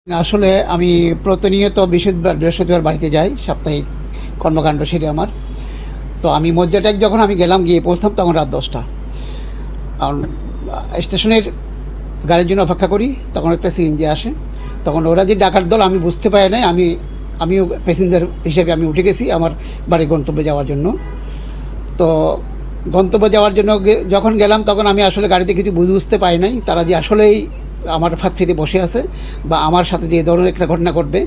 আসলে আমি প্রতিনিয়ত বৃহস্পতিবার বাড়িতে যাই, সাপ্তাহিক কর্মকাণ্ড সেটা আমার। তো আমি মজ্জাটেক যখন আমি গেলাম, গিয়ে পৌঁছতাম তখন রাত 10টা। কারণ স্টেশনের গাড়ির জন্য অপেক্ষা করি, তখন একটা সিএনজি আসে। তখন ওরা যে ডাকার দল আমি বুঝতে পারি নাই, আমিও প্যাসেঞ্জার হিসেবে আমি উঠে গেছি আমার বাড়ির গন্তব্যে যাওয়ার জন্য। তো গন্তব্যে যাওয়ার জন্য যখন গেলাম, তখন আমি আসলে গাড়িতে কিছু বুঝতে পারি নাই তারা যে আসলেই আমার ফাঁদ ফেতে বসে আছে বা আমার সাথে যে ধরনের একটা ঘটনা ঘটবে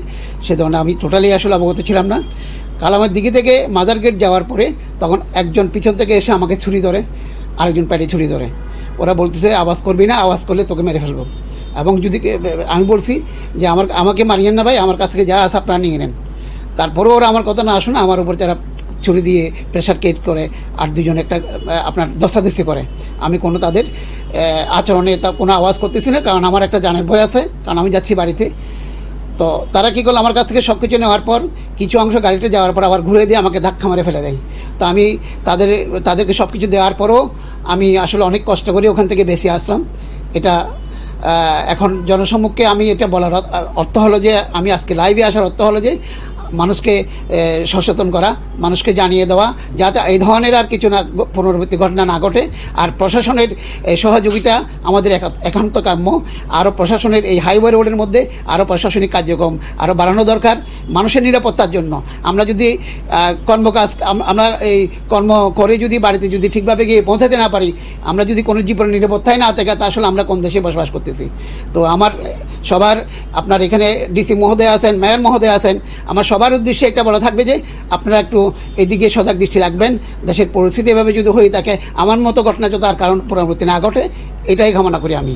সে ধরনের আমি টোটালি আসলে অবগত ছিলাম না। কালামের দিকে থেকে মাজার গেট যাওয়ার পরে তখন একজন পিছন থেকে এসে আমাকে ছুরি ধরে, আরেকজন প্যাটে ছুরি ধরে। ওরা বলতেছে আওয়াজ করবি না, আওয়াজ করলে তোকে মেরে ফেলবো। এবং যদি আমি বলছি যে আমাকে মারিয়েন না ভাই, আমার কাছ থেকে যা আছে আপনারা নিয়ে নেন। তারপরেও ওরা আমার কথা না শোনা আমার উপর যারা ছুরি দিয়ে প্রেশার ক্রিয়েট করে আর দুজন একটা আপনার দস্তাদস্তি করে। আমি কোনো তাদের আচরণে কোনো আওয়াজ করতেছি না, কারণ আমার একটা জানের ভয় আছে, কারণ আমি যাচ্ছি বাড়িতে। তো তারা কী করলো, আমার কাছ থেকে সব কিছু নেওয়ার পর কিছু অংশ গাড়িতে যাওয়ার পর আবার ঘুরে দিয়ে আমাকে ধাক্কা মারে ফেলে দেয়। তো আমি তাদেরকে সব কিছু দেওয়ার পরও আমি আসলে অনেক কষ্ট করে ওখান থেকে বেঁচে আসলাম। এটা এখন জনসম্মুখে আমি এটা বলার অর্থ হলো যে, আমি আজকে লাইভে আসার অর্থ হলো যে মানুষকে সচেতন করা, মানুষকে জানিয়ে দেওয়া যাতে এই ধরনের আর কিছু না পুনরাবৃত্তি ঘটনা না ঘটে। আর প্রশাসনের সহযোগিতা আমাদের একান্ত কাম্য। আরও প্রশাসনের এই হাইওয়ে রোডের মধ্যে আরও প্রশাসনিক কার্যক্রম আরও বাড়ানো দরকার মানুষের নিরাপত্তার জন্য। আমরা যদি আমরা এই কর্ম করে যদি বাড়িতে যদি ঠিকভাবে গিয়ে পৌঁছাতে না পারি, আমরা যদি কোনো জীবনের নিরাপত্তায় না থাকে, তা আসলে আমরা কোন দেশে বসবাস করতেছি। তো আমার সবার, আপনার এখানে ডিসি মহোদয় আছেন, মেয়র মহোদয় আছেন, আমার সবার উদ্দেশ্যে একটা বলা থাকবে যে আপনারা একটু এদিকে সজাগ দৃষ্টি রাখবেন। দেশের পরিস্থিতি এভাবে যদি হয়ে থাকে, আমার মতো ঘটনা যাতে আর কারণ পুনরাবৃত্তি না ঘটে, এটাই কামনা করি আমি।